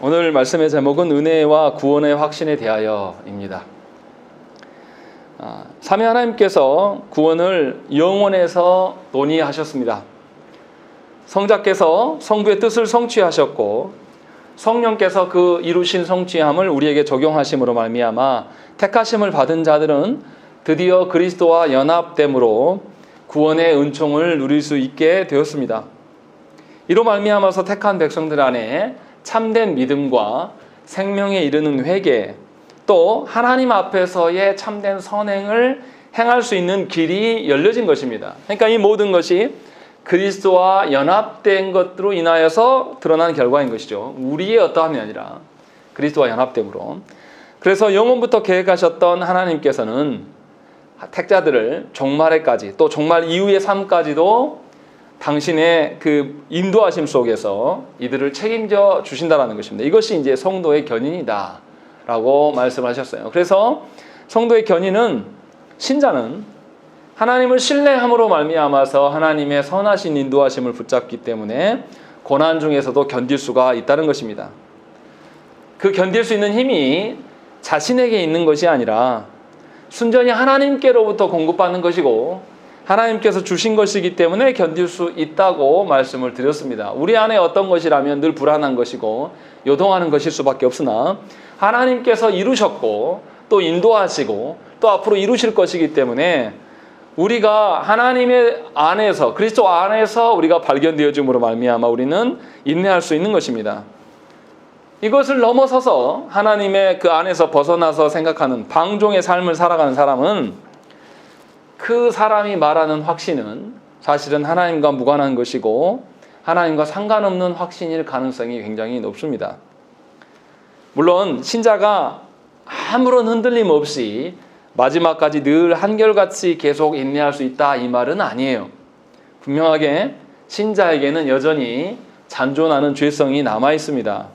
오늘 말씀의 제목은 은혜와 구원의 확신에 대하여입니다. 삼위 하나님께서 구원을 영원에서 논의하셨습니다. 성자께서 성부의 뜻을 성취하셨고 성령께서 그 이루신 성취함을 우리에게 적용하심으로 말미암아 택하심을 받은 자들은 드디어 그리스도와 연합됨으로 구원의 은총을 누릴 수 있게 되었습니다. 이로 말미암아서 택한 백성들 안에 참된 믿음과 생명에 이르는 회개, 또 하나님 앞에서의 참된 선행을 행할 수 있는 길이 열려진 것입니다. 그러니까 이 모든 것이 그리스도와 연합된 것으로 인하여서 드러난 결과인 것이죠. 우리의 어떠함이 아니라 그리스도와 연합됨으로. 그래서 영원부터 계획하셨던 하나님께서는 택자들을 종말에까지, 또 종말 이후의 삶까지도 당신의 그 인도하심 속에서 이들을 책임져 주신다라는 것입니다. 이것이 이제 성도의 견인이다 라고 말씀하셨어요. 그래서 성도의 견인은, 신자는 하나님을 신뢰함으로 말미암아서 하나님의 선하신 인도하심을 붙잡기 때문에 고난 중에서도 견딜 수가 있다는 것입니다. 그 견딜 수 있는 힘이 자신에게 있는 것이 아니라 순전히 하나님께로부터 공급받는 것이고 하나님께서 주신 것이기 때문에 견딜 수 있다고 말씀을 드렸습니다. 우리 안에 어떤 것이라면 늘 불안한 것이고 요동하는 것일 수밖에 없으나 하나님께서 이루셨고 또 인도하시고 또 앞으로 이루실 것이기 때문에 우리가 하나님의 안에서, 그리스도 안에서 우리가 발견되어짐으로 말미암아 우리는 인내할 수 있는 것입니다. 이것을 넘어서서 하나님의 그 안에서 벗어나서 생각하는 방종의 삶을 살아가는 사람은, 그 사람이 말하는 확신은 사실은 하나님과 무관한 것이고 하나님과 상관없는 확신일 가능성이 굉장히 높습니다. 물론 신자가 아무런 흔들림 없이 마지막까지 늘 한결같이 계속 인내할 수 있다, 이 말은 아니에요. 분명하게 신자에게는 여전히 잔존하는 죄성이 남아 있습니다.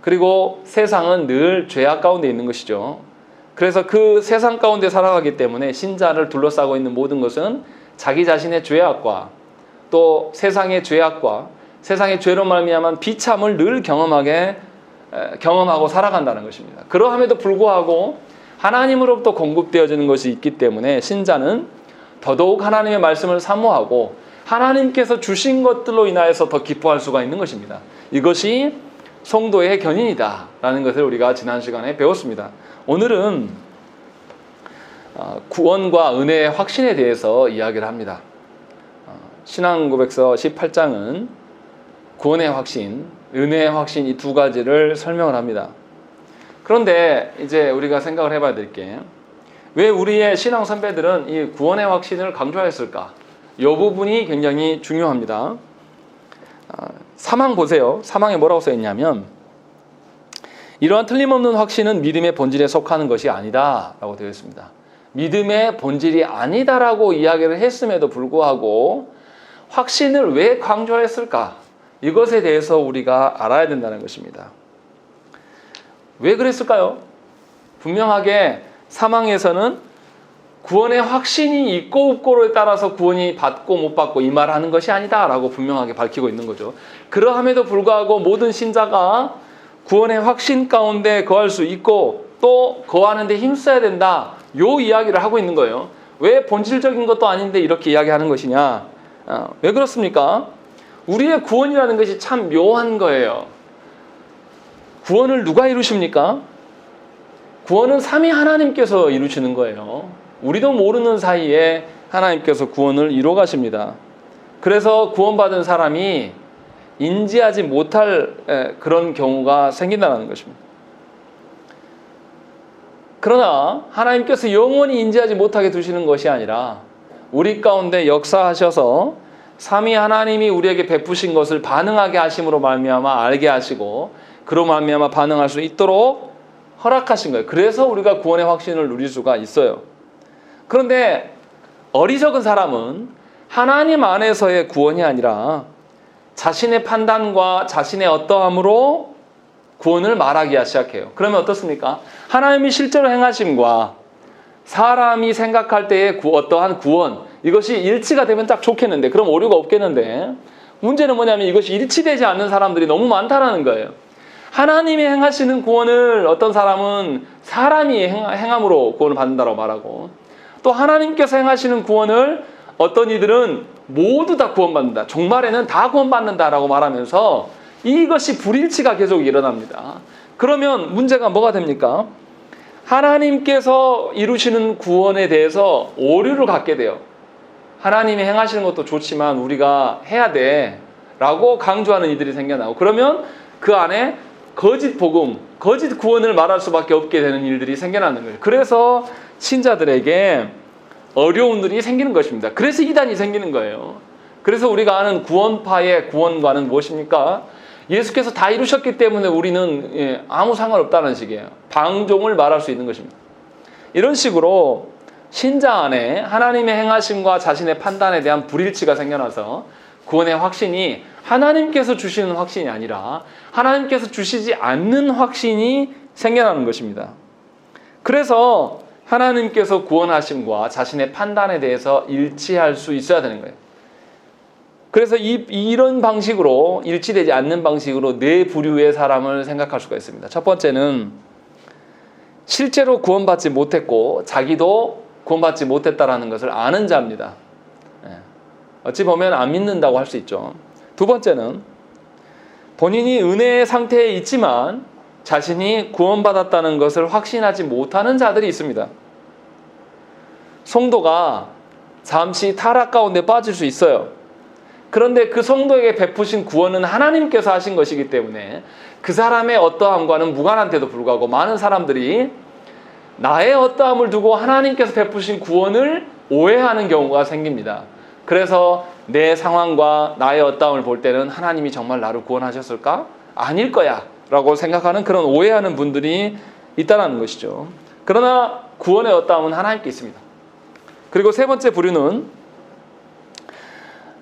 그리고 세상은 늘 죄악 가운데 있는 것이죠. 그래서 그 세상 가운데 살아가기 때문에 신자를 둘러싸고 있는 모든 것은 자기 자신의 죄악과 또 세상의 죄악과 세상의 죄로 말미암은 비참을 늘 경험하고 살아간다는 것입니다. 그러함에도 불구하고 하나님으로부터 공급되어지는 것이 있기 때문에 신자는 더더욱 하나님의 말씀을 사모하고 하나님께서 주신 것들로 인하여서 더 기뻐할 수가 있는 것입니다. 이것이 성도의 견인이다 라는 것을 우리가 지난 시간에 배웠습니다. 오늘은 구원과 은혜의 확신에 대해서 이야기를 합니다. 신앙고백서 18장은 구원의 확신, 은혜의 확신, 이 두 가지를 설명을 합니다. 그런데 이제 우리가 생각을 해봐야 될 게, 왜 우리의 신앙 선배들은 이 구원의 확신을 강조했을까? 이 부분이 굉장히 중요합니다. 사망 보세요. 사망에 뭐라고 써있냐면, 이러한 틀림없는 확신은 믿음의 본질에 속하는 것이 아니다 라고 되어 있습니다. 믿음의 본질이 아니다라고 이야기를 했음에도 불구하고 확신을 왜 강조했을까? 이것에 대해서 우리가 알아야 된다는 것입니다. 왜 그랬을까요? 분명하게 사망에서는 구원의 확신이 있고 없고에 따라서 구원이 받고 못 받고 이 말을 하는 것이 아니다 라고 분명하게 밝히고 있는 거죠. 그러함에도 불구하고 모든 신자가 구원의 확신 가운데 거할 수 있고 또 거하는 데 힘써야 된다, 요 이야기를 하고 있는 거예요. 왜 본질적인 것도 아닌데 이렇게 이야기하는 것이냐? 왜 그렇습니까? 우리의 구원이라는 것이 참 묘한 거예요. 구원을 누가 이루십니까? 구원은 삼위 하나님께서 이루시는 거예요. 우리도 모르는 사이에 하나님께서 구원을 이루어 가십니다. 그래서 구원받은 사람이 인지하지 못할 그런 경우가 생긴다는 것입니다. 그러나 하나님께서 영원히 인지하지 못하게 두시는 것이 아니라 우리 가운데 역사하셔서 삼위 하나님이 우리에게 베푸신 것을 반응하게 하심으로 말미암아 알게 하시고 그로 말미암아 반응할 수 있도록 허락하신 거예요. 그래서 우리가 구원의 확신을 누릴 수가 있어요. 그런데 어리석은 사람은 하나님 안에서의 구원이 아니라 자신의 판단과 자신의 어떠함으로 구원을 말하기 시작해요. 그러면 어떻습니까? 하나님이 실제로 행하심과 사람이 생각할 때의 어떠한 구원, 이것이 일치가 되면 딱 좋겠는데, 그럼 오류가 없겠는데, 문제는 뭐냐면 이것이 일치되지 않는 사람들이 너무 많다라는 거예요. 하나님이 행하시는 구원을 어떤 사람은 사람이 행함으로 구원을 받는다고 말하고, 또 하나님께서 행하시는 구원을 어떤 이들은 모두 다 구원받는다, 종말에는 다 구원받는다라고 말하면서 이것이 불일치가 계속 일어납니다. 그러면 문제가 뭐가 됩니까? 하나님께서 이루시는 구원에 대해서 오류를 갖게 돼요. 하나님이 행하시는 것도 좋지만 우리가 해야 돼 라고 강조하는 이들이 생겨나고, 그러면 그 안에 거짓 복음, 거짓 구원을 말할 수밖에 없게 되는 일들이 생겨나는 거예요. 그래서 신자들에게 어려운 일이 생기는 것입니다. 그래서 이단이 생기는 거예요. 그래서 우리가 아는 구원파의 구원과는 무엇입니까? 예수께서 다 이루셨기 때문에 우리는 아무 상관없다는 식이에요. 방종을 말할 수 있는 것입니다. 이런 식으로 신자 안에 하나님의 행하심과 자신의 판단에 대한 불일치가 생겨나서 구원의 확신이 하나님께서 주시는 확신이 아니라 하나님께서 주시지 않는 확신이 생겨나는 것입니다. 그래서 하나님께서 구원하심과 자신의 판단에 대해서 일치할 수 있어야 되는 거예요. 그래서 이런 방식으로, 일치되지 않는 방식으로 네 부류의 사람을 생각할 수가 있습니다. 첫 번째는 실제로 구원받지 못했고 자기도 구원받지 못했다라는 것을 아는 자입니다. 어찌 보면 안 믿는다고 할 수 있죠. 두 번째는 본인이 은혜의 상태에 있지만 자신이 구원받았다는 것을 확신하지 못하는 자들이 있습니다. 성도가 잠시 타락 가운데 빠질 수 있어요. 그런데 그 성도에게 베푸신 구원은 하나님께서 하신 것이기 때문에 그 사람의 어떠함과는 무관한데도 불구하고 많은 사람들이 나의 어떠함을 두고 하나님께서 베푸신 구원을 오해하는 경우가 생깁니다. 그래서 내 상황과 나의 어떠함을 볼 때는 하나님이 정말 나를 구원하셨을까? 아닐 거야 라고 생각하는 그런 오해하는 분들이 있다는 것이죠. 그러나 구원의 어떠함은 하나님께 있습니다. 그리고 세 번째 부류는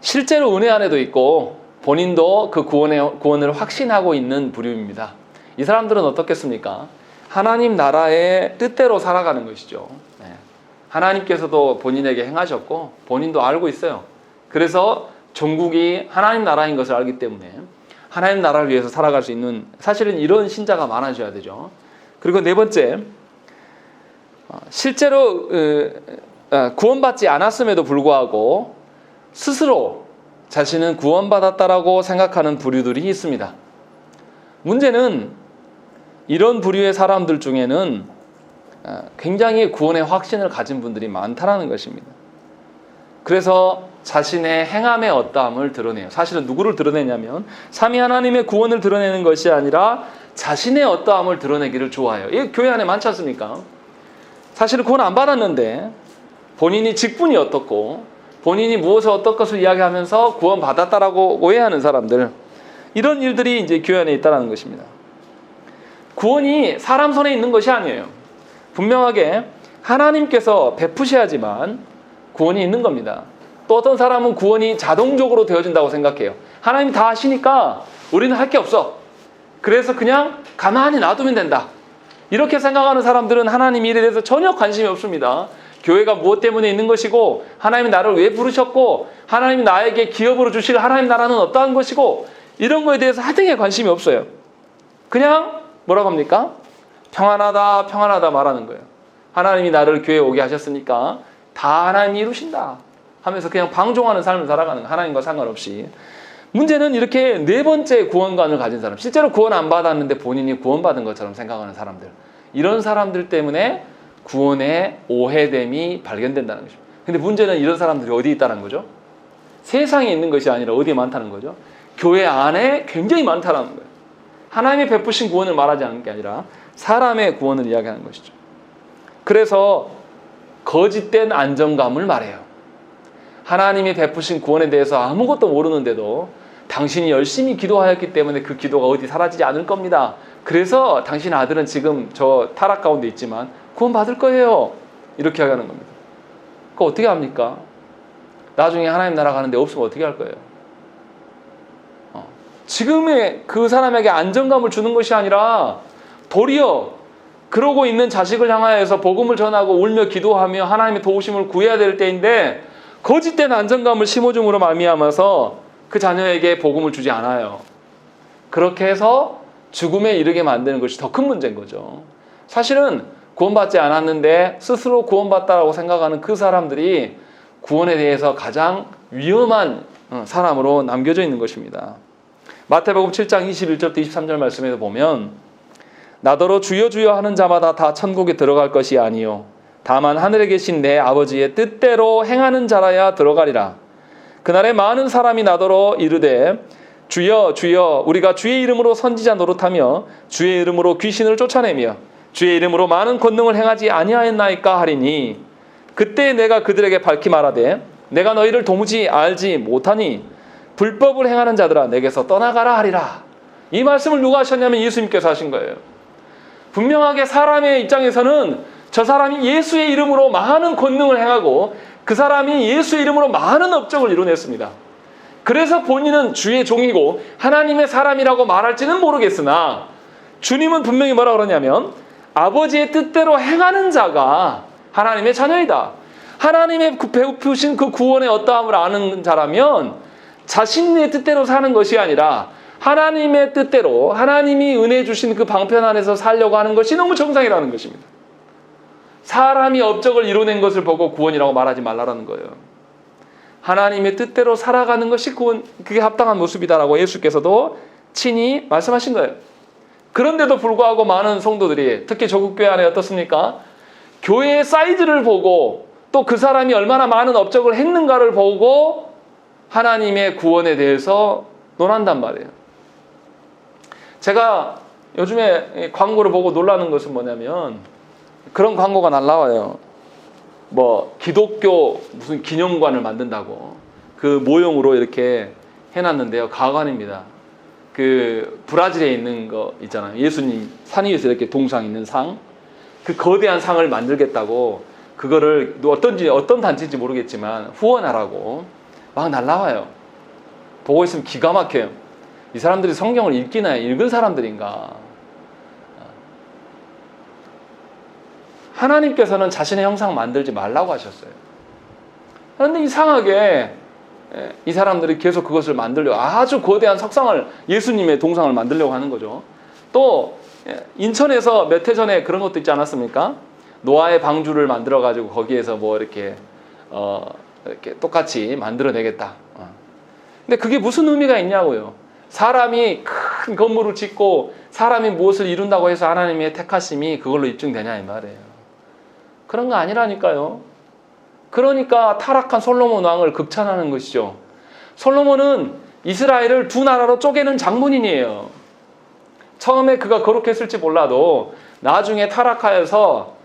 실제로 은혜 안에도 있고 본인도 그 구원을 확신하고 있는 부류입니다. 이 사람들은 어떻겠습니까? 하나님 나라의 뜻대로 살아가는 것이죠. 하나님께서도 본인에게 행하셨고 본인도 알고 있어요. 그래서 전국이 하나님 나라인 것을 알기 때문에 하나님 나라를 위해서 살아갈 수 있는, 사실은 이런 신자가 많아져야 되죠. 그리고 네 번째, 실제로 구원받지 않았음에도 불구하고 스스로 자신은 구원받았다라고 생각하는 부류들이 있습니다. 문제는 이런 부류의 사람들 중에는 굉장히 구원의 확신을 가진 분들이 많다는 것입니다. 그래서 자신의 행함의 어떠함을 드러내요. 사실은 누구를 드러내냐면 삼위 하나님의 구원을 드러내는 것이 아니라 자신의 어떠함을 드러내기를 좋아해요. 이게 교회 안에 많지 않습니까? 사실은 구원 안 받았는데 본인이 직분이 어떻고 본인이 무엇을 어떤 것을 이야기하면서 구원 받았다라고 오해하는 사람들, 이런 일들이 이제 교회 안에 있다는 것입니다. 구원이 사람 손에 있는 것이 아니에요. 분명하게 하나님께서 베푸셔야지만 구원이 있는 겁니다. 또 어떤 사람은 구원이 자동적으로 되어진다고 생각해요. 하나님이 다 하시니까 우리는 할 게 없어. 그래서 그냥 가만히 놔두면 된다. 이렇게 생각하는 사람들은 하나님 일에 대해서 전혀 관심이 없습니다. 교회가 무엇 때문에 있는 것이고 하나님이 나를 왜 부르셨고 하나님이 나에게 기업으로 주실 하나님 나라는 어떠한 것이고 이런 거에 대해서 하등에 관심이 없어요. 그냥 뭐라고 합니까? 평안하다 평안하다 말하는 거예요. 하나님이 나를 교회에 오게 하셨으니까 다 하나님이 이루신다 하면서 그냥 방종하는 삶을 살아가는 거예요. 하나님과 상관없이. 문제는 이렇게 네 번째 구원관을 가진 사람, 실제로 구원 안 받았는데 본인이 구원받은 것처럼 생각하는 사람들, 이런 사람들 때문에 구원의 오해됨이 발견된다는 것입니다. 근데 문제는 이런 사람들이 어디 있다는 거죠? 세상에 있는 것이 아니라 어디에 많다는 거죠? 교회 안에 굉장히 많다는 거예요. 하나님의 베푸신 구원을 말하지 않는 게 아니라 사람의 구원을 이야기하는 것이죠. 그래서 거짓된 안정감을 말해요. 하나님이 베푸신 구원에 대해서 아무것도 모르는데도 당신이 열심히 기도하였기 때문에 그 기도가 어디 사라지지 않을 겁니다. 그래서 당신 아들은 지금 저 타락 가운데 있지만 구원 받을 거예요. 이렇게 하는 겁니다. 그거 어떻게 합니까? 나중에 하나님 나라 가는데 없으면 어떻게 할 거예요? 지금의 그 사람에게 안정감을 주는 것이 아니라 도리어 그러고 있는 자식을 향하여서 복음을 전하고 울며 기도하며 하나님의 도우심을 구해야 될 때인데 거짓된 안정감을 심어줌으로 말미암아서 그 자녀에게 복음을 주지 않아요. 그렇게 해서 죽음에 이르게 만드는 것이 더 큰 문제인 거죠. 사실은 구원받지 않았는데 스스로 구원받다라고 생각하는 그 사람들이 구원에 대해서 가장 위험한 사람으로 남겨져 있는 것입니다. 마태복음 7장 21절부터 23절 말씀에도 보면 나더러 주여 주여 하는 자마다 다 천국에 들어갈 것이 아니요 다만 하늘에 계신 내 아버지의 뜻대로 행하는 자라야 들어가리라. 그날에 많은 사람이 나더러 이르되 주여 주여 우리가 주의 이름으로 선지자 노릇하며 주의 이름으로 귀신을 쫓아내며 주의 이름으로 많은 권능을 행하지 아니하였나이까 하리니 그때 내가 그들에게 밝히 말하되 내가 너희를 도무지 알지 못하니 불법을 행하는 자들아 내게서 떠나가라 하리라. 이 말씀을 누가 하셨냐면 예수님께서 하신 거예요. 분명하게 사람의 입장에서는 저 사람이 예수의 이름으로 많은 권능을 행하고 그 사람이 예수의 이름으로 많은 업적을 이뤄냈습니다. 그래서 본인은 주의 종이고 하나님의 사람이라고 말할지는 모르겠으나 주님은 분명히 뭐라 그러냐면 아버지의 뜻대로 행하는 자가 하나님의 자녀이다. 하나님의 베푸신 그 구원의 어떠함을 아는 자라면 자신의 뜻대로 사는 것이 아니라 하나님의 뜻대로 하나님이 은혜 주신 그 방편 안에서 살려고 하는 것이 너무 정상이라는 것입니다. 사람이 업적을 이뤄낸 것을 보고 구원이라고 말하지 말라는 거예요. 하나님의 뜻대로 살아가는 것이 구원, 그게 합당한 모습이다라고 예수께서도 친히 말씀하신 거예요. 그런데도 불구하고 많은 성도들이 특히 조국교회 안에 어떻습니까? 교회의 사이즈를 보고 또 그 사람이 얼마나 많은 업적을 했는가를 보고 하나님의 구원에 대해서 논한단 말이에요. 제가 요즘에 광고를 보고 놀라는 것은 뭐냐면 그런 광고가 날라와요. 뭐 기독교 무슨 기념관을 만든다고 그 모형으로 이렇게 해놨는데요. 가관입니다. 그 브라질에 있는 거 있잖아요. 예수님 산 위에서 이렇게 동상 있는 상, 그 거대한 상을 만들겠다고 그거를 어떤 단체인지 모르겠지만 후원하라고 막 날라와요. 보고 있으면 기가 막혀요. 이 사람들이 성경을 읽기나 읽은 사람들인가? 하나님께서는 자신의 형상 만들지 말라고 하셨어요. 그런데 이상하게 이 사람들이 계속 그것을 만들려고 아주 거대한 석상을 예수님의 동상을 만들려고 하는 거죠. 또 인천에서 몇 해 전에 그런 것도 있지 않았습니까? 노아의 방주를 만들어 가지고 거기에서 뭐 이렇게 똑같이 만들어내겠다. 근데 그게 무슨 의미가 있냐고요. 사람이 큰 건물을 짓고 사람이 무엇을 이룬다고 해서 하나님의 택하심이 그걸로 입증되냐 이 말이에요. 그런 거 아니라니까요. 그러니까 타락한 솔로몬 왕을 극찬하는 것이죠. 솔로몬은 이스라엘을 두 나라로 쪼개는 장본인이에요. 처음에 그가 거룩했을지 몰라도 나중에 타락하여서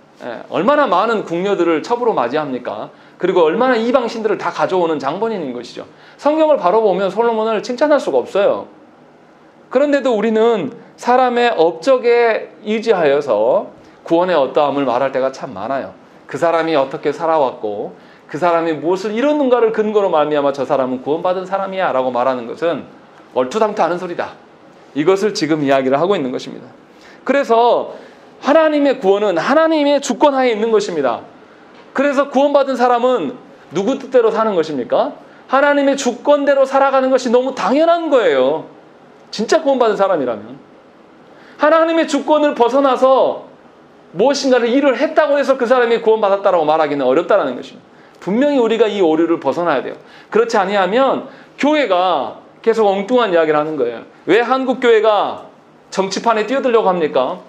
얼마나 많은 궁녀들을 첩으로 맞이합니까? 그리고 얼마나 이방 신들을 다 가져오는 장본인인 것이죠. 성경을 바로 보면 솔로몬을 칭찬할 수가 없어요. 그런데도 우리는 사람의 업적에 의지하여서 구원의 어떠함을 말할 때가 참 많아요. 그 사람이 어떻게 살아왔고 그 사람이 무엇을 이뤘는가를 근거로 말미암아 저 사람은 구원받은 사람이야 라고 말하는 것은 얼토당토하는 소리다. 이것을 지금 이야기를 하고 있는 것입니다. 그래서 하나님의 구원은 하나님의 주권하에 있는 것입니다. 그래서 구원받은 사람은 누구 뜻대로 사는 것입니까? 하나님의 주권대로 살아가는 것이 너무 당연한 거예요. 진짜 구원받은 사람이라면. 하나님의 주권을 벗어나서 무엇인가를 일을 했다고 해서 그 사람이 구원받았다라고 말하기는 어렵다는 것입니다. 분명히 우리가 이 오류를 벗어나야 돼요. 그렇지 아니하면 교회가 계속 엉뚱한 이야기를 하는 거예요. 왜 한국교회가 정치판에 뛰어들려고 합니까?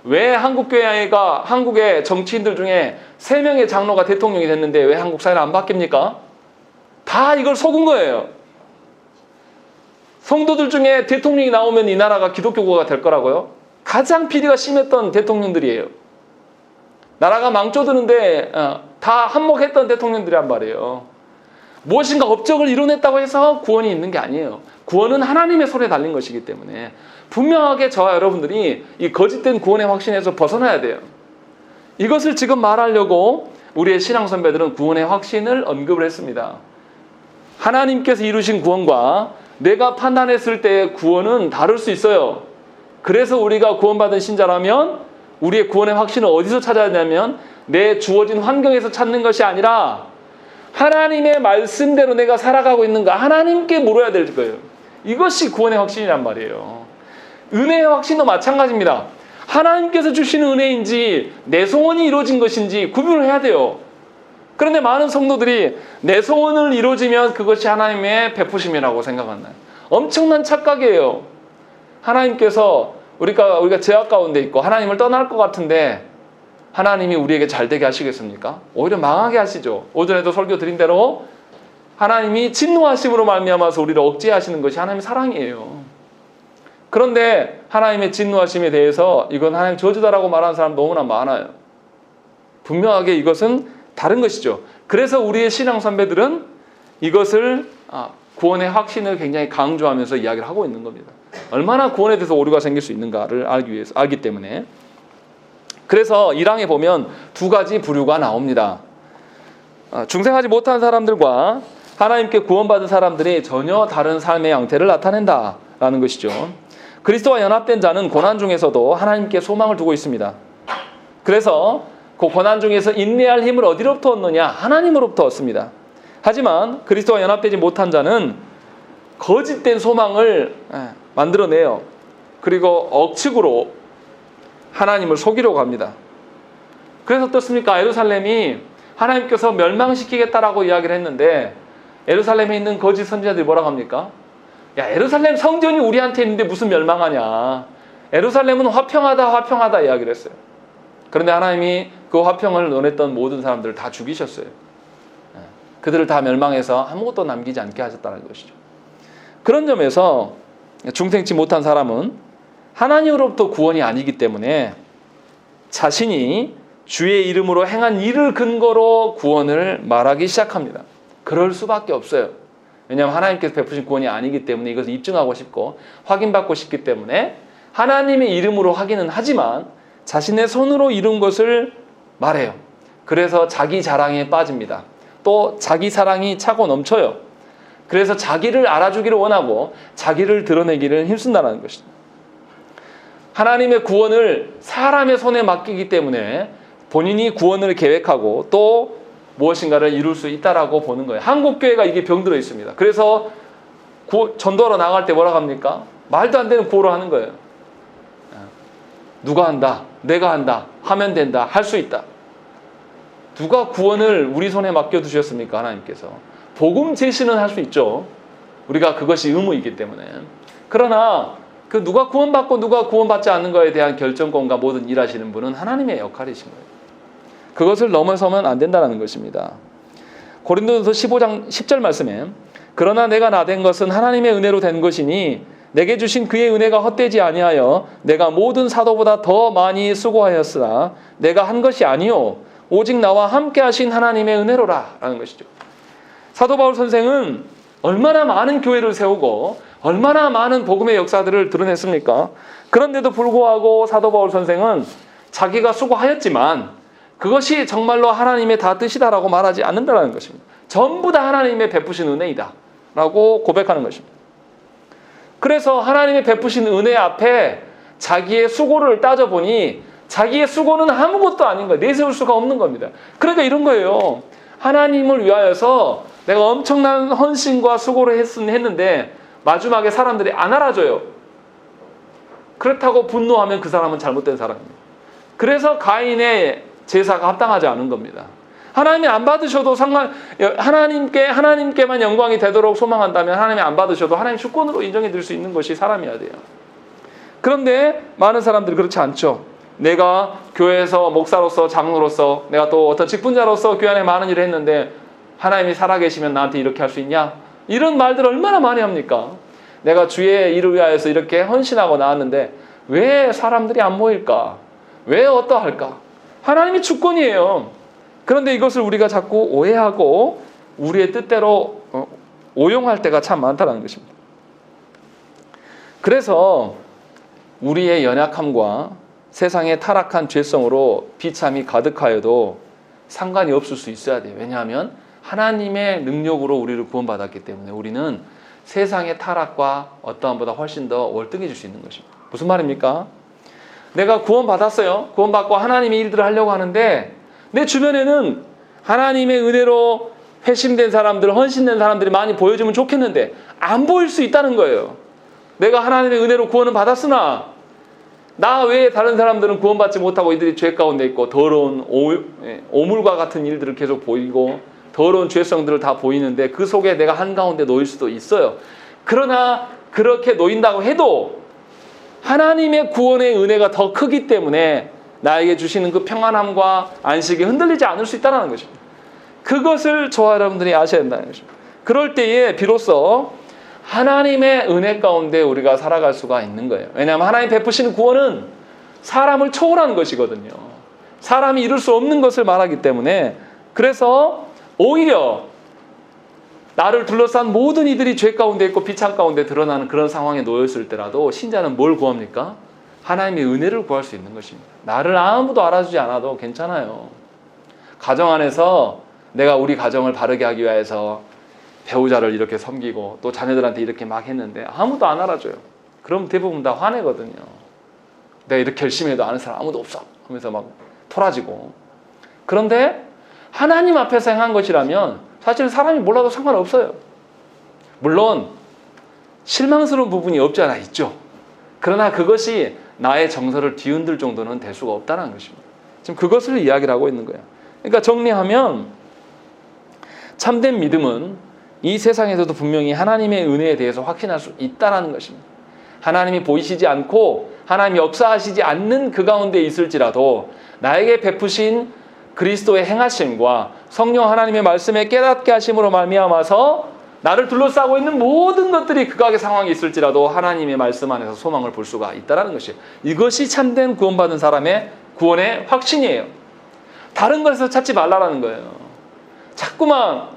왜 한국교회가 한국의 정치인들 중에 3명의 장로가 대통령이 됐는데 왜 한국 사회는 안 바뀝니까? 다 이걸 속은 거예요. 성도들 중에 대통령이 나오면 이 나라가 기독교국가 될 거라고요? 가장 비리가 심했던 대통령들이에요. 나라가 망쳐드는데 다 한몫했던 대통령들이란 말이에요. 무엇인가 업적을 이뤄냈다고 해서 구원이 있는 게 아니에요. 구원은 하나님의 손에 달린 것이기 때문에 분명하게 저와 여러분들이 이 거짓된 구원의 확신에서 벗어나야 돼요. 이것을 지금 말하려고 우리의 신앙 선배들은 구원의 확신을 언급을 했습니다. 하나님께서 이루신 구원과 내가 판단했을 때의 구원은 다를 수 있어요. 그래서 우리가 구원받은 신자라면 우리의 구원의 확신을 어디서 찾아야 하냐면 내 주어진 환경에서 찾는 것이 아니라 하나님의 말씀대로 내가 살아가고 있는가 하나님께 물어야 될 거예요. 이것이 구원의 확신이란 말이에요. 은혜의 확신도 마찬가지입니다. 하나님께서 주시는 은혜인지 내 소원이 이루어진 것인지 구분을 해야 돼요. 그런데 많은 성도들이 내 소원을 이루어지면 그것이 하나님의 베푸심이라고 생각하나요? 엄청난 착각이에요. 하나님께서 우리가 죄악 가운데 있고 하나님을 떠날 것 같은데 하나님이 우리에게 잘 되게 하시겠습니까? 오히려 망하게 하시죠. 오전에도 설교 드린 대로 하나님이 진노하심으로 말미암아서 우리를 억제하시는 것이 하나님의 사랑이에요. 그런데 하나님의 진노하심에 대해서 이건 하나님 저주다라고 말하는 사람 너무나 많아요. 분명하게 이것은 다른 것이죠. 그래서 우리의 신앙 선배들은 이것을 구원의 확신을 굉장히 강조하면서 이야기를 하고 있는 겁니다. 얼마나 구원에 대해서 오류가 생길 수 있는가를 알기 때문에. 그래서 1항에 보면 두 가지 부류가 나옵니다. 중생하지 못한 사람들과 하나님께 구원받은 사람들이 전혀 다른 삶의 양태를 나타낸다라는 것이죠. 그리스도와 연합된 자는 고난 중에서도 하나님께 소망을 두고 있습니다. 그래서 그 고난 중에서 인내할 힘을 어디로부터 얻느냐? 하나님으로부터 얻습니다. 하지만 그리스도와 연합되지 못한 자는 거짓된 소망을 만들어내요. 그리고 억측으로 하나님을 속이려고 합니다. 그래서 어떻습니까? 예루살렘이 하나님께서 멸망시키겠다라고 이야기를 했는데 예루살렘에 있는 거짓 선지자들이 뭐라고 합니까? 야, 예루살렘 성전이 우리한테 있는데 무슨 멸망하냐. 예루살렘은 화평하다 이야기를 했어요. 그런데 하나님이 그 화평을 논했던 모든 사람들을 다 죽이셨어요. 그들을 다 멸망해서 아무것도 남기지 않게 하셨다는 것이죠. 그런 점에서 중생치 못한 사람은 하나님으로부터 구원이 아니기 때문에 자신이 주의 이름으로 행한 일을 근거로 구원을 말하기 시작합니다. 그럴 수밖에 없어요. 왜냐하면 하나님께서 베푸신 구원이 아니기 때문에 이것을 입증하고 싶고 확인받고 싶기 때문에 하나님의 이름으로 하기는 하지만 자신의 손으로 이룬 것을 말해요. 그래서 자기 자랑에 빠집니다. 또 자기 사랑이 차고 넘쳐요. 그래서 자기를 알아주기를 원하고 자기를 드러내기를 힘쓴다는 것입니다. 하나님의 구원을 사람의 손에 맡기기 때문에 본인이 구원을 계획하고 또 무엇인가를 이룰 수 있다라고 보는 거예요. 한국교회가 이게 병들어 있습니다. 그래서 전도하러 나갈 때 뭐라고 합니까? 말도 안 되는 구호를 하는 거예요. 누가 한다, 내가 한다, 하면 된다, 할 수 있다. 누가 구원을 우리 손에 맡겨두셨습니까? 하나님께서. 복음 제시는 할 수 있죠. 우리가 그것이 의무이기 때문에. 그러나 그 누가 구원받고 누가 구원받지 않는 것에 대한 결정권과 모든 일하시는 분은 하나님의 역할이신 거예요. 그것을 넘어서면 안 된다는 것입니다. 고린도전서 15장 10절 말씀에 그러나 내가 나된 것은 하나님의 은혜로 된 것이니 내게 주신 그의 은혜가 헛되지 아니하여 내가 모든 사도보다 더 많이 수고하였으나 내가 한 것이 아니요 오직 나와 함께 하신 하나님의 은혜로라 라는 것이죠. 사도 바울 선생은 얼마나 많은 교회를 세우고 얼마나 많은 복음의 역사들을 드러냈습니까? 그런데도 불구하고 사도 바울 선생은 자기가 수고하였지만 그것이 정말로 하나님의 다 뜻이다라고 말하지 않는다는 것입니다. 전부 다 하나님의 베푸신 은혜이다 라고 고백하는 것입니다. 그래서 하나님의 베푸신 은혜 앞에 자기의 수고를 따져보니 자기의 수고는 아무것도 아닌 거예요. 내세울 수가 없는 겁니다. 그러니까 이런 거예요. 하나님을 위하여서 내가 엄청난 헌신과 수고를 했는데 마지막에 사람들이 안 알아줘요. 그렇다고 분노하면 그 사람은 잘못된 사람입니다. 그래서 가인의 제사가 합당하지 않은 겁니다. 하나님이 안 받으셔도 하나님께만 영광이 되도록 소망한다면 하나님이 안 받으셔도 하나님 주권으로 인정해 드릴 수 있는 것이 사람이어야 돼요. 그런데 많은 사람들이 그렇지 않죠. 내가 교회에서 목사로서 장로로서 내가 또 어떤 직분자로서 교회 안에 많은 일을 했는데 하나님이 살아계시면 나한테 이렇게 할 수 있냐? 이런 말들 얼마나 많이 합니까? 내가 주의 일을 위하여서 이렇게 헌신하고 나왔는데 왜 사람들이 안 모일까? 왜 어떠할까? 하나님이 주권이에요. 그런데 이것을 우리가 자꾸 오해하고 우리의 뜻대로 오용할 때가 참 많다는 것입니다. 그래서 우리의 연약함과 세상의 타락한 죄성으로 비참이 가득하여도 상관이 없을 수 있어야 돼요. 왜냐하면 하나님의 능력으로 우리를 구원받았기 때문에 우리는 세상의 타락과 어떠함보다 훨씬 더 월등해질 수 있는 것입니다. 무슨 말입니까? 내가 구원받았어요. 구원받고 하나님의 일들을 하려고 하는데 내 주변에는 하나님의 은혜로 회심된 사람들, 헌신된 사람들이 많이 보여주면 좋겠는데 안 보일 수 있다는 거예요. 내가 하나님의 은혜로 구원은 받았으나 나 외에 다른 사람들은 구원받지 못하고 이들이 죄 가운데 있고 더러운 오물과 같은 일들을 계속 보이고 더러운 죄성들을 다 보이는데 그 속에 내가 한가운데 놓일 수도 있어요. 그러나 그렇게 놓인다고 해도 하나님의 구원의 은혜가 더 크기 때문에 나에게 주시는 그 평안함과 안식이 흔들리지 않을 수 있다는 것입니다. 그것을 저와 여러분들이 아셔야 된다는 것입니다. 그럴 때에 비로소 하나님의 은혜 가운데 우리가 살아갈 수가 있는 거예요. 왜냐하면 하나님 베푸시는 구원은 사람을 초월한 것이거든요. 사람이 이룰 수 없는 것을 말하기 때문에 그래서 오히려 나를 둘러싼 모든 이들이 죄 가운데 있고 비참 가운데 드러나는 그런 상황에 놓였을 때라도 신자는 뭘 구합니까? 하나님의 은혜를 구할 수 있는 것입니다. 나를 아무도 알아주지 않아도 괜찮아요. 가정 안에서 내가 우리 가정을 바르게 하기 위해서 배우자를 이렇게 섬기고 또 자녀들한테 이렇게 막 했는데 아무도 안 알아줘요. 그럼 대부분 다 화내거든요. 내가 이렇게 열심히 해도 아는 사람 아무도 없어 하면서 막 토라지고. 그런데 하나님 앞에서 행한 것이라면 사실 사람이 몰라도 상관없어요. 물론 실망스러운 부분이 없지 않아 있죠. 그러나 그것이 나의 정서를 뒤흔들 정도는 될 수가 없다는 것입니다. 지금 그것을 이야기를 하고 있는 거예요. 그러니까 정리하면 참된 믿음은 이 세상에서도 분명히 하나님의 은혜에 대해서 확신할 수 있다는 것입니다. 하나님이 보이시지 않고 하나님이 역사하시지 않는 그 가운데 있을지라도 나에게 베푸신 그리스도의 행하심과 성령 하나님의 말씀에 깨닫게 하심으로 말미암아서 나를 둘러싸고 있는 모든 것들이 극악의 상황이 있을지라도 하나님의 말씀 안에서 소망을 볼 수가 있다는 것이에요. 이것이 참된 구원받은 사람의 구원의 확신이에요. 다른 것에서 찾지 말라라는 거예요. 자꾸만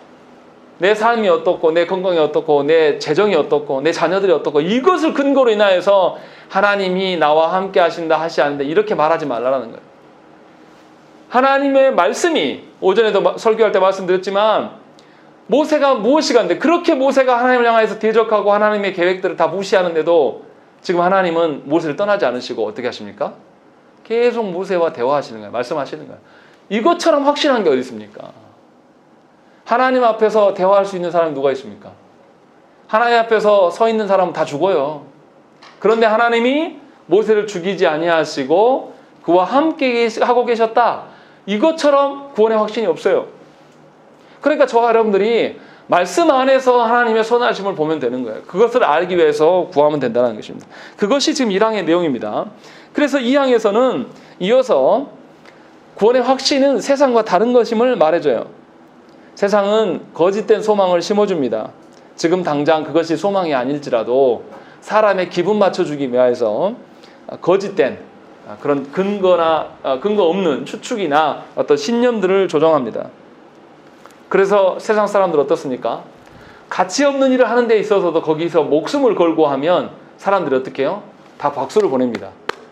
내 삶이 어떻고 내 건강이 어떻고 내 재정이 어떻고 내 자녀들이 어떻고 이것을 근거로 인하여서 하나님이 나와 함께 하신다 하시 않는다 이렇게 말하지 말라라는 거예요. 하나님의 말씀이 오전에도 설교할 때 말씀드렸지만 모세가 무엇이 간데 그렇게 모세가 하나님을 향해서 대적하고 하나님의 계획들을 다 무시하는데도 지금 하나님은 모세를 떠나지 않으시고 어떻게 하십니까? 계속 모세와 대화하시는 거예요. 말씀하시는 거예요. 이것처럼 확신한 게 어디 있습니까? 하나님 앞에서 대화할 수 있는 사람이 누가 있습니까? 하나님 앞에서 서 있는 사람은 다 죽어요. 그런데 하나님이 모세를 죽이지 아니하시고 그와 함께 하고 계셨다. 이것처럼 구원의 확신이 없어요. 그러니까 저와 여러분들이 말씀 안에서 하나님의 선하심을 보면 되는 거예요. 그것을 알기 위해서 구하면 된다는 것입니다. 그것이 지금 1항의 내용입니다. 그래서 2항에서는 이어서 구원의 확신은 세상과 다른 것임을 말해줘요. 세상은 거짓된 소망을 심어줍니다. 지금 당장 그것이 소망이 아닐지라도 사람의 기분 맞춰주기 위해서 거짓된 그런 근거 없는 추측이나 어떤 신념들을 조정합니다. 그래서 세상 사람들 어떻습니까? 가치 없는 일을 하는 데 있어서도 거기서 목숨을 걸고 하면 사람들이 어떻게 해요? 다 박수를 보냅니다.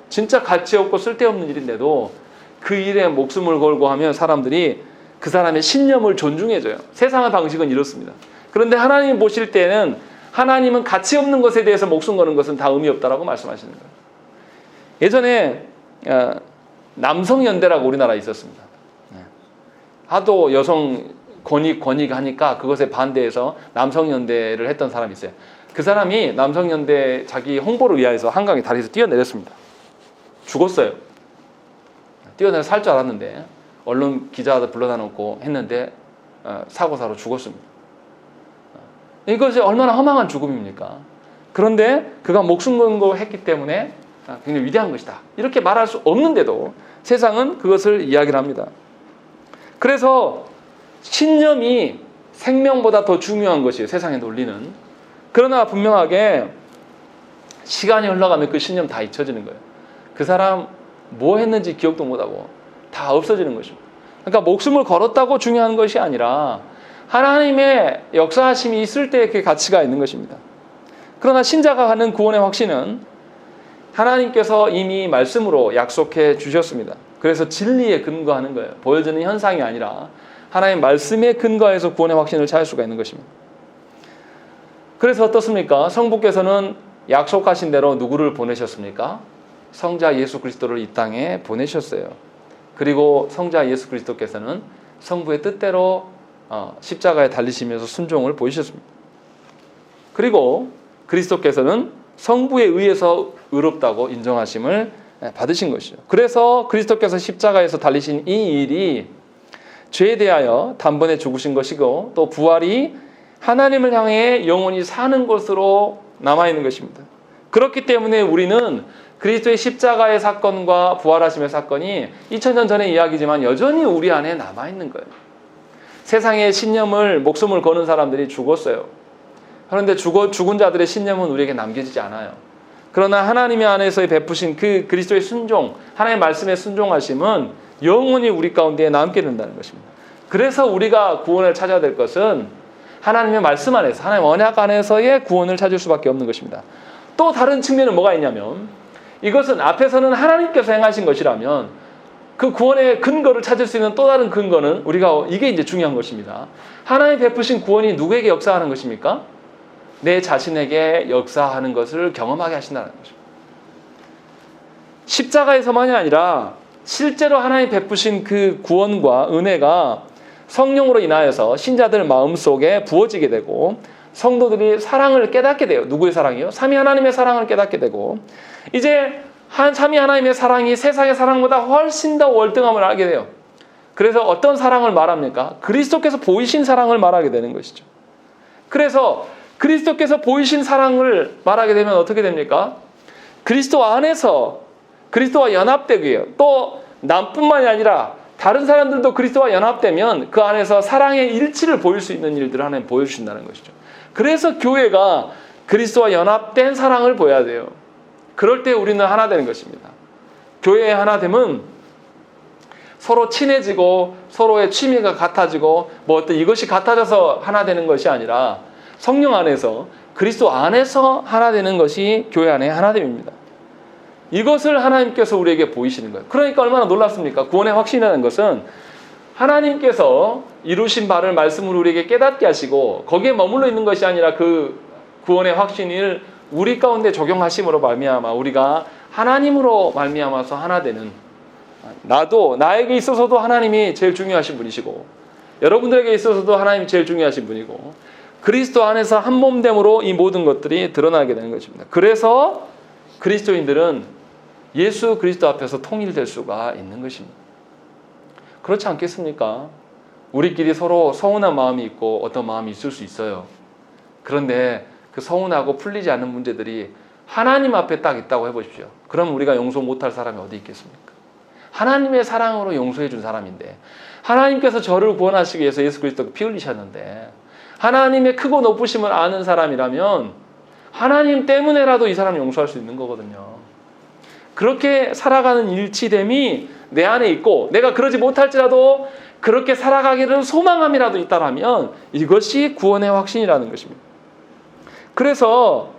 진짜 가치 없고 쓸데없는 일인데도 그 일에 목숨을 걸고 하면 사람들이 그 사람의 신념을 존중해줘요. 세상의 방식은 이렇습니다. 그런데 하나님 보실 때는 하나님은 가치 없는 것에 대해서 목숨 거는 것은 다 의미 없다라고 말씀하시는 거예요. 예전에 남성연대라고 우리나라에 있었습니다. 하도 여성 권익 하니까 그것에 반대해서 남성연대를 했던 사람이 있어요. 그 사람이 남성연대 자기 홍보를 위해서 한강에 다리에서 뛰어내렸습니다. 죽었어요. 뛰어내려 살 줄 알았는데 언론 기자들 불러다 놓고 했는데 사고사로 죽었습니다. 이것이 얼마나 허망한 죽음입니까? 그런데 그가 목숨 건 거 했기 때문에 굉장히 위대한 것이다. 이렇게 말할 수 없는데도 세상은 그것을 이야기를 합니다. 그래서 신념이 생명보다 더 중요한 것이에요. 세상의 논리는. 그러나 분명하게 시간이 흘러가면 그 신념 다 잊혀지는 거예요. 그 사람 뭐 했는지 기억도 못하고 다 없어지는 것입니다. 그러니까 목숨을 걸었다고 중요한 것이 아니라 하나님의 역사하심이 있을 때의 그 가치가 있는 것입니다. 그러나 신자가 갖는 구원의 확신은 하나님께서 이미 말씀으로 약속해 주셨습니다. 그래서 진리에 근거하는 거예요. 보여지는 현상이 아니라 하나님의 말씀에 근거해서 구원의 확신을 찾을 수가 있는 것입니다. 그래서 어떻습니까? 성부께서는 약속하신 대로 누구를 보내셨습니까? 성자 예수 그리스도를 이 땅에 보내셨어요. 그리고 성자 예수 그리스도께서는 성부의 뜻대로 십자가에 달리시면서 순종을 보이셨습니다. 그리고 그리스도께서는 성부에 의해서 의롭다고 인정하심을 받으신 것이죠. 그래서 그리스도께서 십자가에서 달리신 이 일이 죄에 대하여 단번에 죽으신 것이고 또 부활이 하나님을 향해 영원히 사는 것으로 남아있는 것입니다. 그렇기 때문에 우리는 그리스도의 십자가의 사건과 부활하심의 사건이 2000년 전의 이야기지만 여전히 우리 안에 남아있는 거예요. 세상의 신념을 목숨을 거는 사람들이 죽었어요. 그런데 죽은 자들의 신념은 우리에게 남겨지지 않아요. 그러나 하나님의 안에서의 베푸신 그 그리스도의 순종, 하나님의 말씀의 순종하심은 영원히 우리 가운데 남게 된다는 것입니다. 그래서 우리가 구원을 찾아야 될 것은 하나님의 말씀 안에서, 하나님의 언약 안에서의 구원을 찾을 수밖에 없는 것입니다. 또 다른 측면은 뭐가 있냐면 이것은 앞에서는 하나님께서 행하신 것이라면 그 구원의 근거를 찾을 수 있는 또 다른 근거는 우리가 이게 이제 중요한 것입니다. 하나님 베푸신 구원이 누구에게 역사하는 것입니까? 내 자신에게 역사하는 것을 경험하게 하신다는 것입니다. 십자가에서만이 아니라 실제로 하나님 베푸신 그 구원과 은혜가 성령으로 인하여서 신자들 마음속에 부어지게 되고 성도들이 사랑을 깨닫게 돼요. 누구의 사랑이요? 삼위 하나님의 사랑을 깨닫게 되고 이제 삼위 하나님의 사랑이 세상의 사랑보다 훨씬 더 월등함을 알게 돼요. 그래서 어떤 사랑을 말합니까? 그리스도께서 보이신 사랑을 말하게 되는 것이죠. 그래서 그리스도께서 보이신 사랑을 말하게 되면 어떻게 됩니까? 그리스도 안에서 그리스도와 연합되고요. 또 남뿐만이 아니라 다른 사람들도 그리스도와 연합되면 그 안에서 사랑의 일치를 보일 수 있는 일들을 하나님 보여주신다는 것이죠. 그래서 교회가 그리스도와 연합된 사랑을 보여야 돼요. 그럴 때 우리는 하나 되는 것입니다. 교회의 하나됨은 서로 친해지고 서로의 취미가 같아지고 뭐 어떤 이것이 같아져서 하나 되는 것이 아니라 성령 안에서 그리스도 안에서 하나 되는 것이 교회 안의 하나됨입니다. 이것을 하나님께서 우리에게 보이시는 거예요. 그러니까 얼마나 놀랍습니까? 구원의 확신이라는 것은 하나님께서 이루신 바를 말씀으로 우리에게 깨닫게 하시고 거기에 머물러 있는 것이 아니라 그 구원의 확신을 우리 가운데 적용하심으로 말미암아 우리가 하나님으로 말미암아서 하나 되는, 나에게 있어서도 하나님이 제일 중요하신 분이시고 여러분들에게 있어서도 하나님이 제일 중요하신 분이고 그리스도 안에서 한 몸됨으로 이 모든 것들이 드러나게 되는 것입니다. 그래서 그리스도인들은 예수 그리스도 앞에서 통일될 수가 있는 것입니다. 그렇지 않겠습니까? 우리끼리 서로 서운한 마음이 있고 어떤 마음이 있을 수 있어요. 그런데 그 서운하고 풀리지 않는 문제들이 하나님 앞에 딱 있다고 해보십시오. 그럼 우리가 용서 못할 사람이 어디 있겠습니까? 하나님의 사랑으로 용서해 준 사람인데 하나님께서 저를 구원하시기 위해서 예수 그리스도가 피 흘리셨는데 하나님의 크고 높으심을 아는 사람이라면 하나님 때문에라도 이 사람을 용서할 수 있는 거거든요. 그렇게 살아가는 일치됨이 내 안에 있고 내가 그러지 못할지라도 그렇게 살아가기를 소망함이라도 있다라면 이것이 구원의 확신이라는 것입니다. 그래서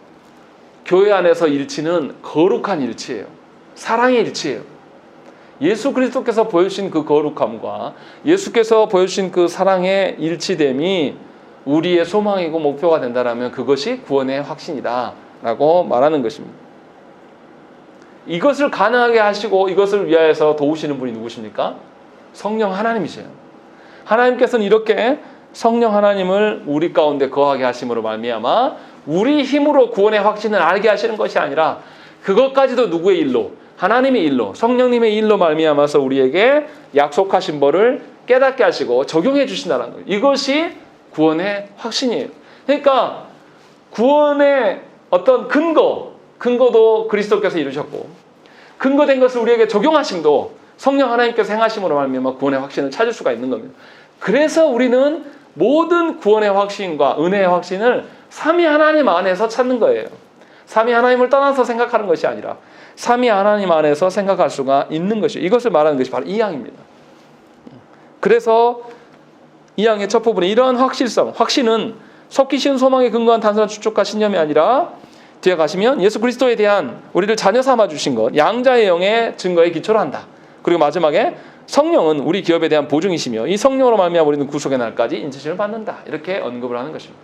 교회 안에서 일치는 거룩한 일치예요. 사랑의 일치예요. 예수 그리스도께서 보여주신 그 거룩함과 예수께서 보여주신 그 사랑의 일치됨이 우리의 소망이고 목표가 된다면 그것이 구원의 확신이다라고 말하는 것입니다. 이것을 가능하게 하시고 이것을 위하여서 도우시는 분이 누구십니까? 성령 하나님이세요. 하나님께서는 이렇게 성령 하나님을 우리 가운데 거하게 하심으로 말미암아 우리 힘으로 구원의 확신을 알게 하시는 것이 아니라 그것까지도 누구의 일로? 하나님의 일로, 성령님의 일로 말미암아서 우리에게 약속하신 바를 깨닫게 하시고 적용해 주신다는 거예요. 이것이 구원의 확신이에요. 그러니까 구원의 어떤 근거도 그리스도께서 이루셨고 근거된 것을 우리에게 적용하심도 성령 하나님께서 행하심으로 말미암아 구원의 확신을 찾을 수가 있는 겁니다. 그래서 우리는 모든 구원의 확신과 은혜의 확신을 삼위 하나님 안에서 찾는 거예요. 삼위 하나님을 떠나서 생각하는 것이 아니라 삼위 하나님 안에서 생각할 수가 있는 것이에요. 이것을 말하는 것이 바로 이 양입니다. 그래서 이 양의 첫 부분에 이러한 확신은 속기 쉬운 소망에 근거한 단순한 추측과 신념이 아니라 뒤에 가시면 예수 그리스도에 대한 우리를 자녀 삼아 주신 것, 양자의 영의 증거에 기초로 한다. 그리고 마지막에 성령은 우리 기업에 대한 보증이시며 이 성령으로 말미암아 우리는 구속의 날까지 인치심을 받는다. 이렇게 언급을 하는 것입니다.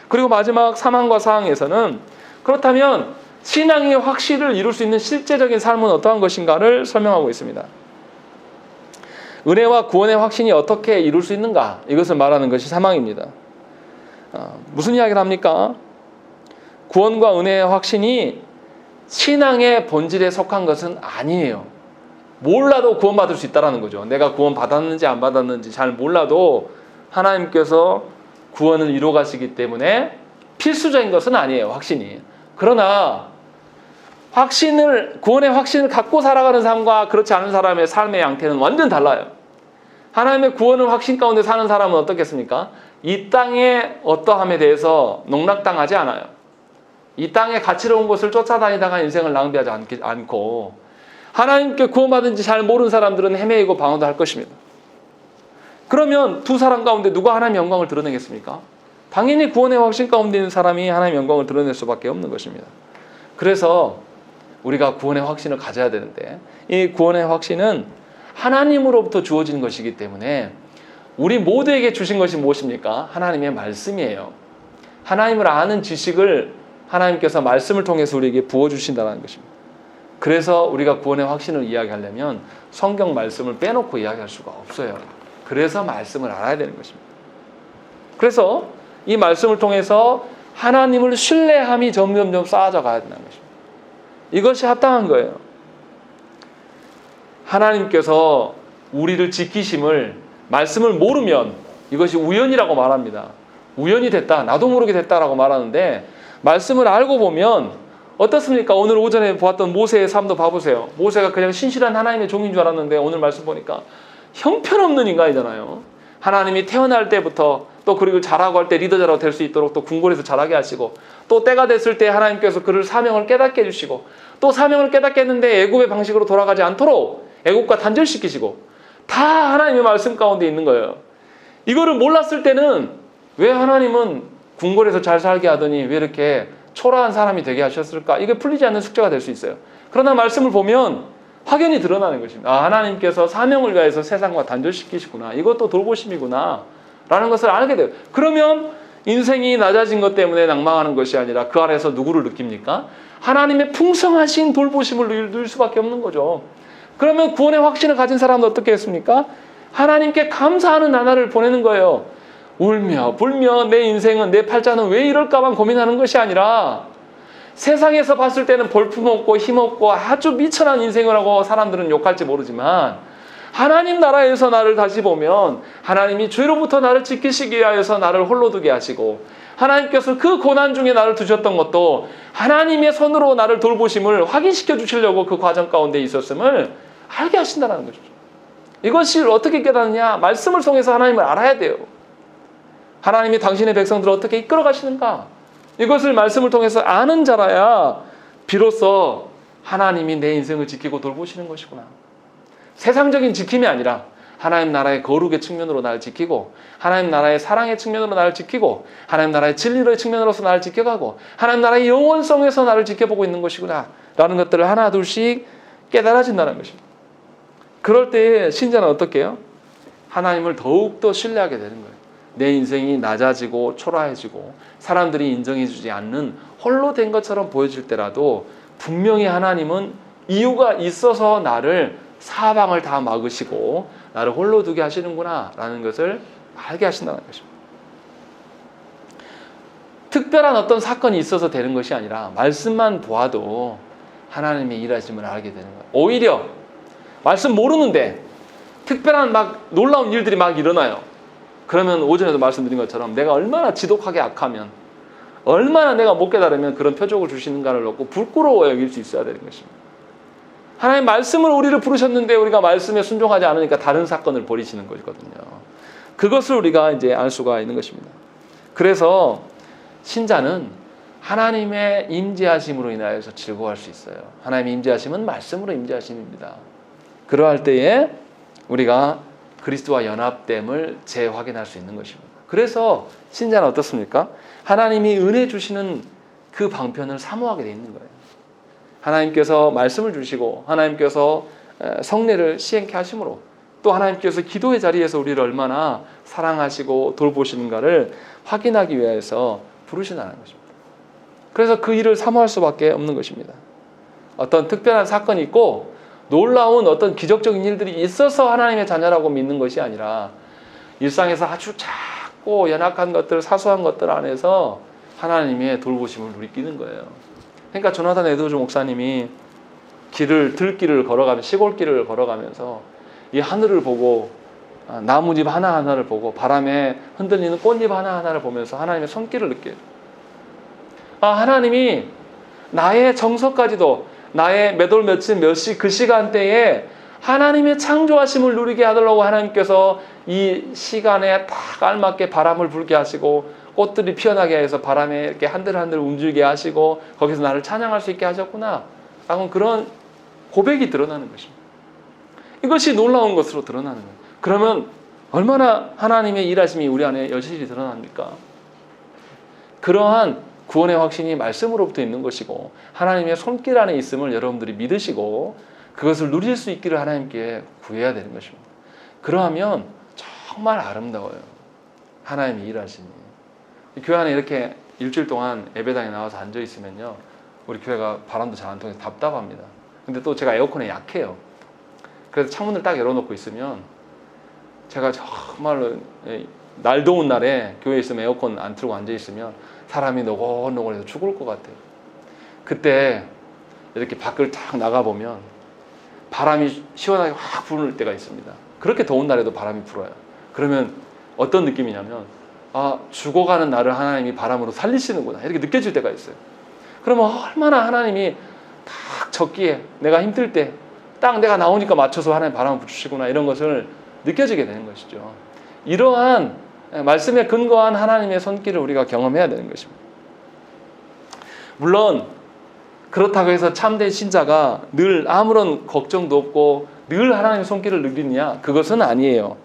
그리고 마지막 3항과 4항에서는 그렇다면 신앙의 확신을 이룰 수 있는 실제적인 삶은 어떠한 것인가를 설명하고 있습니다. 은혜와 구원의 확신이 어떻게 이룰 수 있는가? 이것을 말하는 것이 3항입니다. 무슨 이야기를 합니까? 구원과 은혜의 확신이 신앙의 본질에 속한 것은 아니에요. 몰라도 구원받을 수 있다는 거죠. 내가 구원받았는지 안 받았는지 잘 몰라도 하나님께서 구원을 이루어 가시기 때문에 필수적인 것은 아니에요, 확신이. 그러나 구원의 확신을 갖고 살아가는 삶과 그렇지 않은 사람의 삶의 양태는 완전 달라요. 하나님의 구원을 확신 가운데 사는 사람은 어떻겠습니까? 이 땅의 어떠함에 대해서 농락당하지 않아요. 이 땅의 가치로운 것을 쫓아다니다가 인생을 낭비하지 않고 하나님께 구원받은지 잘 모르는 사람들은 헤매이고 방황도 할 것입니다. 그러면 두 사람 가운데 누가 하나님의 영광을 드러내겠습니까? 당연히 구원의 확신 가운데 있는 사람이 하나님의 영광을 드러낼 수밖에 없는 것입니다. 그래서 우리가 구원의 확신을 가져야 되는데 이 구원의 확신은 하나님으로부터 주어진 것이기 때문에 우리 모두에게 주신 것이 무엇입니까? 하나님의 말씀이에요. 하나님을 아는 지식을 하나님께서 말씀을 통해서 우리에게 부어주신다는 것입니다. 그래서 우리가 구원의 확신을 이야기하려면 성경 말씀을 빼놓고 이야기할 수가 없어요. 그래서 말씀을 알아야 되는 것입니다. 그래서 이 말씀을 통해서 하나님을 신뢰함이 점점 쌓아져 가야 된다는 것입니다. 이것이 합당한 거예요. 하나님께서 우리를 지키심을 말씀을 모르면 이것이 우연이라고 말합니다. 우연이 됐다, 나도 모르게 됐다라고 말하는데 말씀을 알고 보면 어떻습니까? 오늘 오전에 보았던 모세의 삶도 봐보세요. 모세가 그냥 신실한 하나님의 종인 줄 알았는데 오늘 말씀 보니까 형편없는 인간이잖아요. 하나님이 태어날 때부터 또 그리고 자라고 할 때 리더자로 될 수 있도록 또 궁궐에서 자라게 하시고 또 때가 됐을 때 하나님께서 그를 사명을 깨닫게 해주시고 또 사명을 깨닫게 했는데 애굽의 방식으로 돌아가지 않도록 애굽과 단절시키시고 다 하나님의 말씀 가운데 있는 거예요. 이거를 몰랐을 때는 왜 하나님은 궁궐에서 잘 살게 하더니 왜 이렇게 초라한 사람이 되게 하셨을까? 이게 풀리지 않는 숙제가 될 수 있어요. 그러나 말씀을 보면 확연히 드러나는 것입니다. 아, 하나님께서 사명을 위해서 세상과 단절시키시구나. 이것도 돌보심이구나. 라는 것을 알게 돼요. 그러면 인생이 낮아진 것 때문에 낭망하는 것이 아니라 그 아래에서 누구를 느낍니까? 하나님의 풍성하신 돌보심을 누릴 수밖에 없는 거죠. 그러면 구원의 확신을 가진 사람은 어떻게 했습니까? 하나님께 감사하는 나날을 보내는 거예요. 울며 불며 내 인생은 내 팔자는 왜 이럴까만 고민하는 것이 아니라 세상에서 봤을 때는 볼품없고 힘없고 아주 미천한 인생을 하고 사람들은 욕할지 모르지만 하나님 나라에서 나를 다시 보면 하나님이 죄로부터 나를 지키시기 위하여서 나를 홀로 두게 하시고 하나님께서 그 고난 중에 나를 두셨던 것도 하나님의 손으로 나를 돌보심을 확인시켜 주시려고 그 과정 가운데 있었음을 알게 하신다는 것이죠. 이것이 어떻게 깨닫느냐? 말씀을 통해서 하나님을 알아야 돼요. 하나님이 당신의 백성들을 어떻게 이끌어 가시는가? 이것을 말씀을 통해서 아는 자라야 비로소 하나님이 내 인생을 지키고 돌보시는 것이구나. 세상적인 지킴이 아니라 하나님 나라의 거룩의 측면으로 나를 지키고 하나님 나라의 사랑의 측면으로 나를 지키고 하나님 나라의 진리의 측면으로서 나를 지켜가고 하나님 나라의 영원성에서 나를 지켜보고 있는 것이구나 라는 것들을 하나 둘씩 깨달아진다는 것입니다. 그럴 때 신자는 어떻게 해요? 하나님을 더욱더 신뢰하게 되는 거예요. 내 인생이 낮아지고 초라해지고 사람들이 인정해주지 않는 홀로 된 것처럼 보여질 때라도 분명히 하나님은 이유가 있어서 나를 사방을 다 막으시고 나를 홀로 두게 하시는구나 라는 것을 알게 하신다는 것입니다. 특별한 어떤 사건이 있어서 되는 것이 아니라 말씀만 보아도 하나님의 일하심을 알게 되는 거예요. 오히려 말씀 모르는데 특별한 막 놀라운 일들이 막 일어나요. 그러면 오전에도 말씀드린 것처럼 내가 얼마나 지독하게 악하면 얼마나 내가 못 깨달으면 그런 표적을 주시는가를 놓고 부끄러워 여길 수 있어야 되는 것입니다. 하나님 말씀을 우리를 부르셨는데 우리가 말씀에 순종하지 않으니까 다른 사건을 벌이시는 거거든요. 그것을 우리가 이제 알 수가 있는 것입니다. 그래서 신자는 하나님의 임재하심으로 인하여서 즐거워할 수 있어요. 하나님의 임재하심은 말씀으로 임재하심입니다. 그러할 때에 우리가 그리스도와 연합됨을 재확인할 수 있는 것입니다. 그래서 신자는 어떻습니까? 하나님이 은혜 주시는 그 방편을 사모하게 돼 있는 거예요. 하나님께서 말씀을 주시고 하나님께서 성례를 시행케 하심으로 또 하나님께서 기도의 자리에서 우리를 얼마나 사랑하시고 돌보시는가를 확인하기 위해서 부르신다는 것입니다. 그래서 그 일을 사모할 수밖에 없는 것입니다. 어떤 특별한 사건이 있고 놀라운 어떤 기적적인 일들이 있어서 하나님의 자녀라고 믿는 것이 아니라 일상에서 아주 작고 연약한 것들, 사소한 것들 안에서 하나님의 돌보심을 누리끼는 거예요. 그러니까 조나단 에드워즈 목사님이 들길을 걸어가면 시골길을 걸어가면서 이 하늘을 보고 나뭇잎 하나하나를 보고 바람에 흔들리는 꽃잎 하나하나를 보면서 하나님의 손길을 느껴요. 하나님이 나의 정서까지도 나의 몇 월 며칠 몇 시 그 시간대에 하나님의 창조하심을 누리게 하려고 하나님께서 이 시간에 딱 알맞게 바람을 불게 하시고 꽃들이 피어나게 해서 바람에 이렇게 한들한들 움직이게 하시고 거기서 나를 찬양할 수 있게 하셨구나 라고 그런 고백이 드러나는 것입니다. 이것이 놀라운 것으로 드러나는 거예요. 그러면 얼마나 하나님의 일하심이 우리 안에 여실히 드러납니까? 그러한 구원의 확신이 말씀으로부터 있는 것이고 하나님의 손길 안에 있음을 여러분들이 믿으시고 그것을 누릴 수 있기를 하나님께 구해야 되는 것입니다. 그러하면 정말 아름다워요. 하나님이 일하시니. 교회 안에 이렇게 일주일 동안 예배당에 나와서 앉아 있으면요, 우리 교회가 바람도 잘 안 통해서 답답합니다. 근데 또 제가 에어컨에 약해요. 그래서 창문을 딱 열어놓고 있으면 제가 정말로 날 더운 날에 교회에 있으면 에어컨 안 틀고 앉아 있으면 사람이 노곤노곤해서 죽을 것 같아요. 그때 이렇게 밖을 딱 나가보면 바람이 시원하게 확 부는 때가 있습니다. 그렇게 더운 날에도 바람이 불어요. 그러면 어떤 느낌이냐면 죽어가는 나를 하나님이 바람으로 살리시는구나 이렇게 느껴질 때가 있어요. 그러면 얼마나 하나님이 딱 적기에 내가 힘들 때 딱 내가 나오니까 맞춰서 하나님 바람을 부주시구나 이런 것을 느껴지게 되는 것이죠. 이러한 말씀에 근거한 하나님의 손길을 우리가 경험해야 되는 것입니다. 물론 그렇다고 해서 참된 신자가 늘 아무런 걱정도 없고 늘 하나님의 손길을 누리느냐? 그것은 아니에요.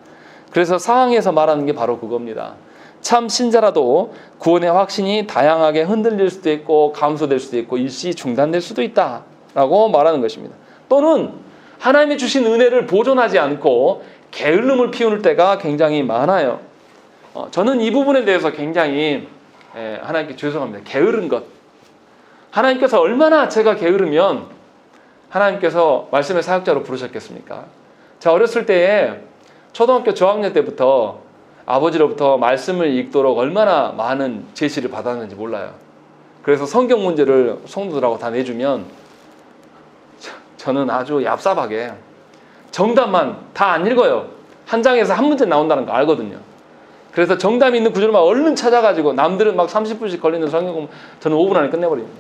그래서 상황에서 말하는 게 바로 그겁니다. 참 신자라도 구원의 확신이 다양하게 흔들릴 수도 있고 감소될 수도 있고 일시 중단될 수도 있다라고 말하는 것입니다. 또는 하나님이 주신 은혜를 보존하지 않고 게을름을 피우는 때가 굉장히 많아요. 저는 이 부분에 대해서 굉장히 하나님께 죄송합니다. 게으른 것. 하나님께서 얼마나 제가 게으르면 하나님께서 말씀의 사역자로 부르셨겠습니까? 제가 어렸을 때에 초등학교 저학년 때부터 아버지로부터 말씀을 읽도록 얼마나 많은 제시를 받았는지 몰라요. 그래서 성경 문제를 성도들하고 다 내주면 저는 아주 얍삽하게 정답만 다 안 읽어요. 한 장에서 한 문제 나온다는 거 알거든요. 그래서 정답이 있는 구절만 얼른 찾아가지고 남들은 막 30분씩 걸리는 성경 공부 저는 5분 안에 끝내버립니다.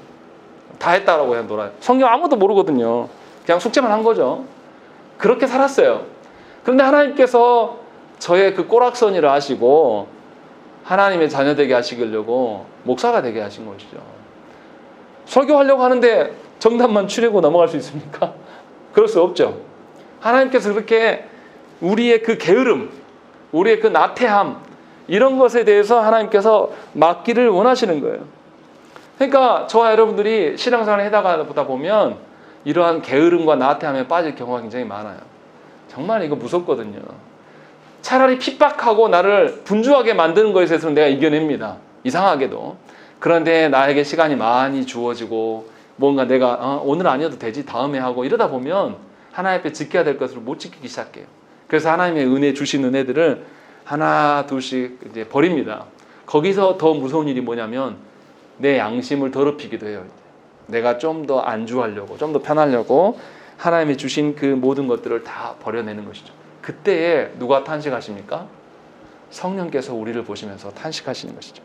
다 했다라고 그냥 놀아요. 성경 아무도 모르거든요. 그냥 숙제만 한 거죠. 그렇게 살았어요. 그런데 하나님께서 저의 그 꼬락서니를 아시고 하나님의 자녀 되게 하시려고 목사가 되게 하신 것이죠. 설교하려고 하는데 정답만 추리고 넘어갈 수 있습니까? 그럴 수 없죠. 하나님께서 그렇게 우리의 그 게으름, 우리의 그 나태함 이런 것에 대해서 하나님께서 맡기를 원하시는 거예요. 그러니까 저와 여러분들이 신앙생활을 해나가다 보면 이러한 게으름과 나태함에 빠질 경우가 굉장히 많아요. 정말 이거 무섭거든요. 차라리 핍박하고 나를 분주하게 만드는 것에 대해서는 내가 이겨냅니다. 이상하게도. 그런데 나에게 시간이 많이 주어지고 뭔가 내가 오늘 아니어도 되지 다음에 하고 이러다 보면 하나님 앞에 지켜야 될 것을 못 지키기 시작해요. 그래서 하나님의 은혜 주신 은혜들을 하나 둘씩 이제 버립니다. 거기서 더 무서운 일이 뭐냐면 내 양심을 더럽히기도 해요. 내가 좀 더 안주하려고 좀 더 편하려고 하나님이 주신 그 모든 것들을 다 버려내는 것이죠. 그때에 누가 탄식하십니까? 성령께서 우리를 보시면서 탄식하시는 것이죠.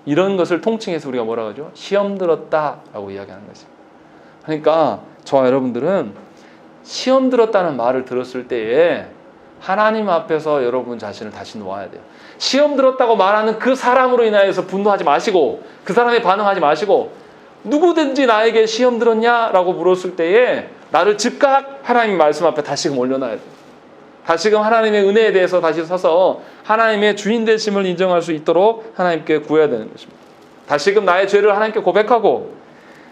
이런 것을 통칭해서 우리가 뭐라고 하죠? 시험 들었다라고 이야기하는 것입니다. 그러니까 저와 여러분들은 시험 들었다는 말을 들었을 때에 하나님 앞에서 여러분 자신을 다시 놓아야 돼요. 시험 들었다고 말하는 그 사람으로 인하여서 분노하지 마시고 그 사람에 반응하지 마시고 누구든지 나에게 시험 들었냐라고 물었을 때에 나를 즉각 하나님 말씀 앞에 다시금 올려놔야 돼요. 다시금 하나님의 은혜에 대해서 다시 서서 하나님의 주인 되심을 인정할 수 있도록 하나님께 구해야 되는 것입니다. 다시금 나의 죄를 하나님께 고백하고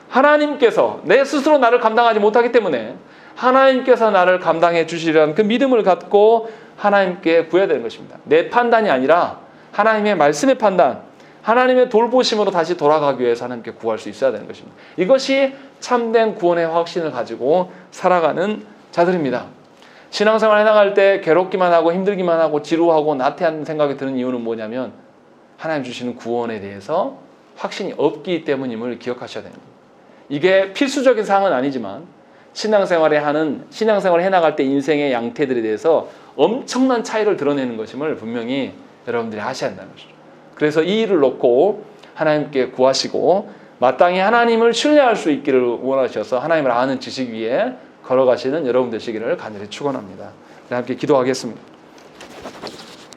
하나님께서 내 스스로 나를 감당하지 못하기 때문에 하나님께서 나를 감당해 주시리라는 그 믿음을 갖고 하나님께 구해야 되는 것입니다. 내 판단이 아니라 하나님의 말씀의 판단, 하나님의 돌보심으로 다시 돌아가기 위해서 하나님께 구할 수 있어야 되는 것입니다. 이것이 참된 구원의 확신을 가지고 살아가는 자들입니다. 신앙생활 해나갈 때 괴롭기만 하고 힘들기만 하고 지루하고 나태한 생각이 드는 이유는 뭐냐면 하나님 주시는 구원에 대해서 확신이 없기 때문임을 기억하셔야 됩니다. 이게 필수적인 사항은 아니지만 신앙생활을 해나갈 때 인생의 양태들에 대해서 엄청난 차이를 드러내는 것임을 분명히 여러분들이 아셔야 한다는 것이죠. 그래서 이 일을 놓고 하나님께 구하시고 마땅히 하나님을 신뢰할 수 있기를 원하셔서 하나님을 아는 지식 위에 걸어가시는 여러분 되시기를 간절히 축원합니다. 함께 기도하겠습니다.